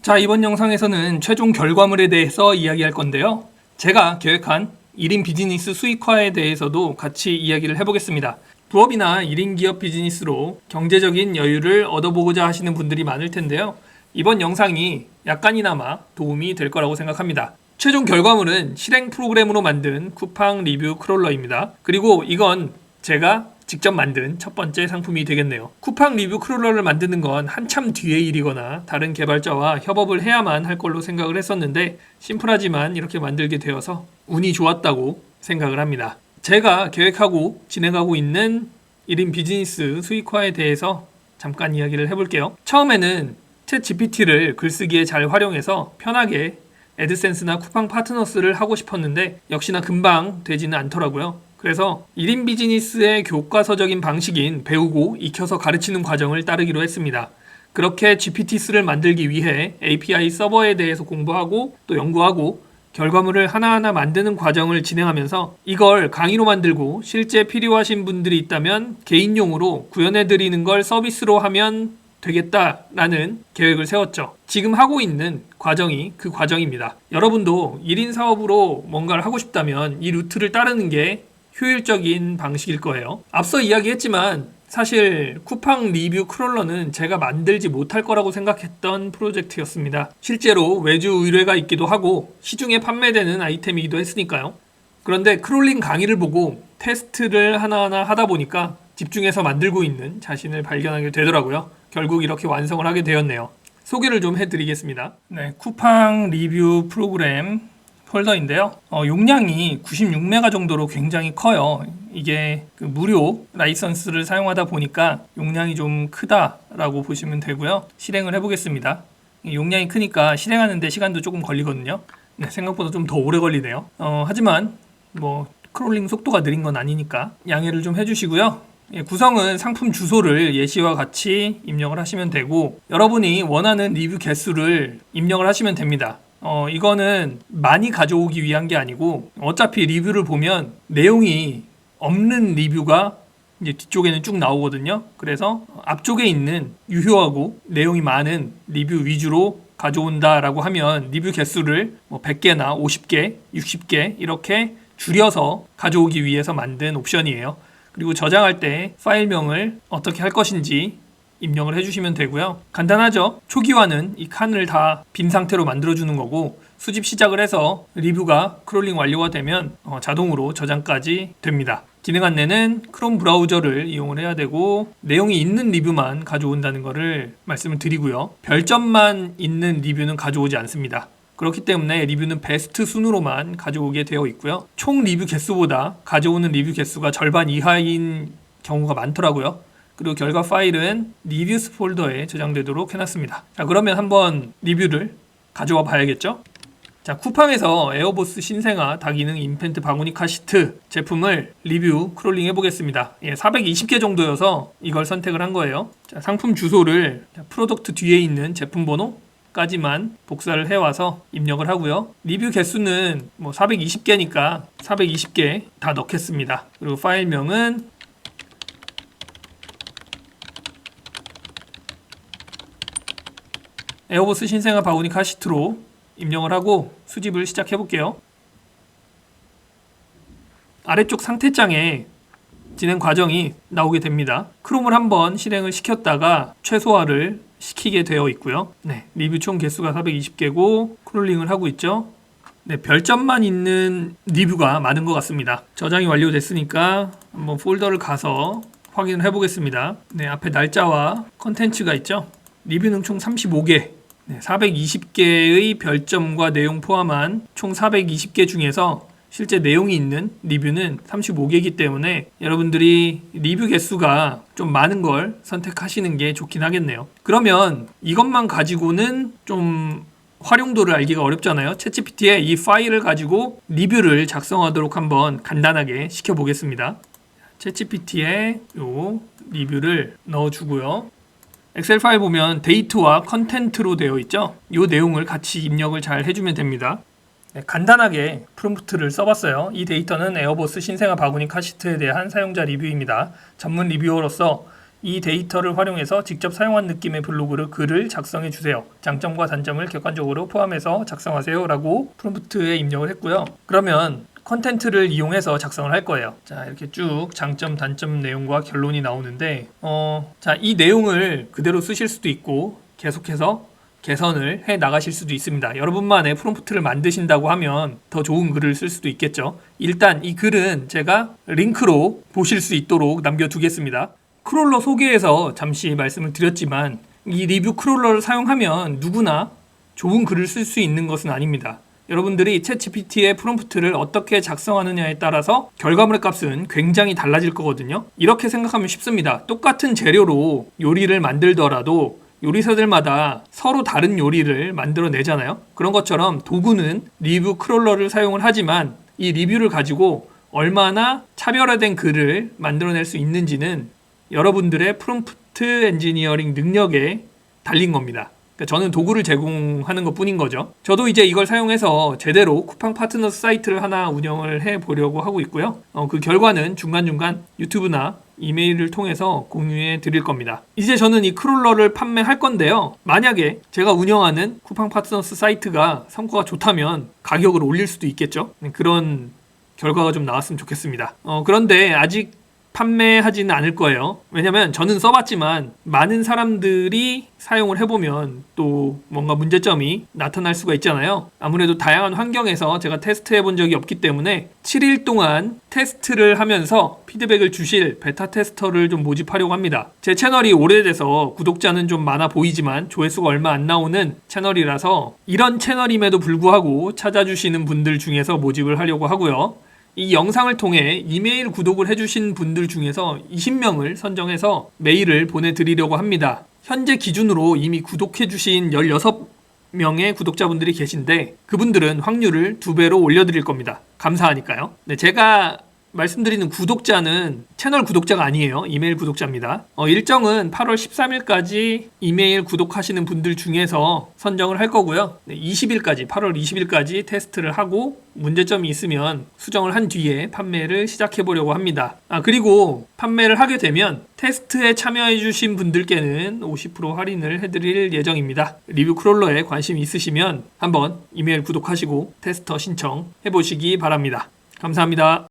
자, 이번 영상에서는 최종 결과물에 대해서 이야기할 건데요. 제가 계획한 1인 비즈니스 수익화에 대해서도 같이 이야기를 해보겠습니다. 부업이나 1인 기업 비즈니스로 경제적인 여유를 얻어보고자 하시는 분들이 많을 텐데요. 이번 영상이 약간이나마 도움이 될 거라고 생각합니다. 최종 결과물은 실행 프로그램으로 만든 쿠팡 리뷰 크롤러입니다. 그리고 이건 제가 직접 만든 첫 번째 상품이 되겠네요. 쿠팡 리뷰 크롤러를 만드는 건 한참 뒤의 일이거나 다른 개발자와 협업을 해야만 할 걸로 생각을 했었는데 심플하지만 이렇게 만들게 되어서 운이 좋았다고 생각을 합니다. 제가 계획하고 진행하고 있는 1인 비즈니스 수익화에 대해서 잠깐 이야기를 해볼게요. 처음에는 챗 GPT를 글쓰기에 잘 활용해서 편하게 애드센스나 쿠팡 파트너스를 하고 싶었는데 역시나 금방 되지는 않더라고요. 그래서 1인 비즈니스의 교과서적인 방식인 배우고 익혀서 가르치는 과정을 따르기로 했습니다. 그렇게 GPT-3를 만들기 위해 API 서버에 대해서 공부하고 또 연구하고 결과물을 하나하나 만드는 과정을 진행하면서 이걸 강의로 만들고 실제 필요하신 분들이 있다면 개인용으로 구현해드리는 걸 서비스로 하면 되겠다라는 계획을 세웠죠. 지금 하고 있는 과정이 그 과정입니다. 여러분도 1인 사업으로 뭔가를 하고 싶다면 이 루트를 따르는 게 효율적인 방식일 거예요. 앞서 이야기했지만 사실 쿠팡 리뷰 크롤러는 제가 만들지 못할 거라고 생각했던 프로젝트였습니다. 실제로 외주 의뢰가 있기도 하고 시중에 판매되는 아이템이기도 했으니까요. 그런데 크롤링 강의를 보고 테스트를 하나하나 하다 보니까 집중해서 만들고 있는 자신을 발견하게 되더라고요. 결국 이렇게 완성을 하게 되었네요. 소개를 좀 해드리겠습니다. 네, 쿠팡 리뷰 프로그램 폴더인데요. 용량이 96메가 정도로 굉장히 커요. 이게 그 무료 라이선스를 사용하다 보니까 용량이 좀 크다라고 보시면 되고요. 실행을 해보겠습니다. 용량이 크니까 실행하는데 시간도 조금 걸리거든요. 네, 생각보다 좀 더 오래 걸리네요. 하지만 뭐 크롤링 속도가 느린 건 아니니까 양해를 좀 해주시고요. 구성은 상품 주소를 예시와 같이 입력을 하시면 되고 여러분이 원하는 리뷰 개수를 입력을 하시면 됩니다. 이거는 많이 가져오기 위한 게 아니고 어차피 리뷰를 보면 내용이 없는 리뷰가 이제 뒤쪽에는 쭉 나오거든요. 그래서 앞쪽에 있는 유효하고 내용이 많은 리뷰 위주로 가져온다라고 하면 리뷰 개수를 100개나 50개, 60개 이렇게 줄여서 가져오기 위해서 만든 옵션이에요. 그리고 저장할 때 파일명을 어떻게 할 것인지 입력을 해주시면 되고요. 간단하죠? 초기화는 이 칸을 다 빈 상태로 만들어주는 거고 수집 시작을 해서 리뷰가 크롤링 완료가 되면 자동으로 저장까지 됩니다. 기능 안내는 크롬 브라우저를 이용을 해야 되고 내용이 있는 리뷰만 가져온다는 것을 말씀을 드리고요. 별점만 있는 리뷰는 가져오지 않습니다. 그렇기 때문에 리뷰는 베스트 순으로만 가져오게 되어 있고요. 총 리뷰 개수보다 가져오는 리뷰 개수가 절반 이하인 경우가 많더라고요. 그리고 결과 파일은 리뷰스 폴더에 저장되도록 해놨습니다. 자, 그러면 한번 리뷰를 가져와 봐야겠죠? 자, 쿠팡에서 에어보스 신생아 다기능 인펜트 바구니 카시트 제품을 리뷰 크롤링 해보겠습니다. 420개 정도여서 이걸 선택을 한 거예요. 자, 상품 주소를 프로덕트 뒤에 있는 제품 번호까지만 복사를 해와서 입력을 하고요. 리뷰 개수는 420개니까 420개 다 넣겠습니다. 그리고 파일명은 에어보스 신생아 바구니 카시트로 입력을 하고 수집을 시작해 볼게요. 아래쪽 상태장에 진행 과정이 나오게 됩니다. 크롬을 한번 실행을 시켰다가 최소화를 시키게 되어 있고요. 네, 리뷰 총 개수가 420개고 크롤링을 하고 있죠. 네, 별점만 있는 리뷰가 많은 것 같습니다. 저장이 완료됐으니까 한번 폴더를 가서 확인을 해보겠습니다. 네, 앞에 날짜와 컨텐츠가 있죠. 리뷰는 총 35개. 420개의 별점과 내용 포함한 총 420개 중에서 실제 내용이 있는 리뷰는 35개이기 때문에 여러분들이 리뷰 개수가 좀 많은 걸 선택하시는 게 좋긴 하겠네요. 그러면 이것만 가지고는 좀 활용도를 알기가 어렵잖아요. 챗GPT에 이 파일을 가지고 리뷰를 작성하도록 한번 간단하게 시켜보겠습니다. 챗GPT에 요 리뷰를 넣어주고요. 엑셀 파일 보면 데이트와 컨텐트로 되어 있죠. 이 내용을 같이 입력을 잘 해주면 됩니다. 네, 간단하게 프롬프트를 써봤어요. 이 데이터는 에어보스 신생아 바구니 카시트에 대한 사용자 리뷰입니다. 전문 리뷰어로서 이 데이터를 활용해서 직접 사용한 느낌의 블로그를 글을 작성해 주세요. 장점과 단점을 객관적으로 포함해서 작성하세요 라고 프롬프트에 입력을 했고요. 그러면 컨텐트를 이용해서 작성을 할 거예요. 자, 이렇게 쭉 장점, 단점 내용과 결론이 나오는데 자, 이 내용을 그대로 쓰실 수도 있고 계속해서 개선을 해 나가실 수도 있습니다. 여러분만의 프롬프트를 만드신다고 하면 더 좋은 글을 쓸 수도 있겠죠. 일단 이 글은 제가 링크로 보실 수 있도록 남겨두겠습니다. 크롤러 소개에서 잠시 말씀을 드렸지만 이 리뷰 크롤러를 사용하면 누구나 좋은 글을 쓸 수 있는 것은 아닙니다. 여러분들이 챗GPT의 프롬프트를 어떻게 작성하느냐에 따라서 결과물의 값은 굉장히 달라질 거거든요. 이렇게 생각하면 쉽습니다. 똑같은 재료로 요리를 만들더라도 요리사들마다 서로 다른 요리를 만들어내잖아요. 그런 것처럼 도구는 리뷰 크롤러를 사용을 하지만 이 리뷰를 가지고 얼마나 차별화된 글을 만들어낼 수 있는지는 여러분들의 프롬프트 엔지니어링 능력에 달린 겁니다. 그러니까 저는 도구를 제공하는 것 뿐인 거죠. 저도 이제 이걸 사용해서 제대로 쿠팡 파트너스 사이트를 하나 운영을 해보려고 하고 있고요. 그 결과는 중간중간 유튜브나 이메일을 통해서 공유해 드릴 겁니다. 이제 저는 이 크롤러를 판매할 건데요. 만약에 제가 운영하는 쿠팡 파트너스 사이트가 성과가 좋다면 가격을 올릴 수도 있겠죠. 그런 결과가 좀 나왔으면 좋겠습니다. 그런데 아직 판매하지는 않을 거예요. 왜냐면 저는 써봤지만 많은 사람들이 사용을 해보면 또 뭔가 문제점이 나타날 수가 있잖아요. 아무래도 다양한 환경에서 제가 테스트해 본 적이 없기 때문에 7일 동안 테스트를 하면서 피드백을 주실 베타 테스터를 좀 모집하려고 합니다. 제 채널이 오래돼서 구독자는 좀 많아 보이지만 조회수가 얼마 안 나오는 채널이라서 이런 채널임에도 불구하고 찾아주시는 분들 중에서 모집을 하려고 하고요. 이 영상을 통해 이메일 구독을 해주신 분들 중에서 20명을 선정해서 메일을 보내드리려고 합니다. 현재 기준으로 이미 구독해주신 16명의 구독자분들이 계신데 그분들은 확률을 2배로 올려드릴 겁니다. 감사하니까요. 네, 제가 말씀드리는 구독자는 채널 구독자가 아니에요. 이메일 구독자입니다. 일정은 8월 13일까지 이메일 구독하시는 분들 중에서 선정을 할 거고요. 20일까지, 8월 20일까지 테스트를 하고 문제점이 있으면 수정을 한 뒤에 판매를 시작해 보려고 합니다. 그리고 판매를 하게 되면 테스트에 참여해 주신 분들께는 50% 할인을 해드릴 예정입니다. 리뷰 크롤러에 관심 있으시면 한번 이메일 구독하시고 테스터 신청해 보시기 바랍니다. 감사합니다.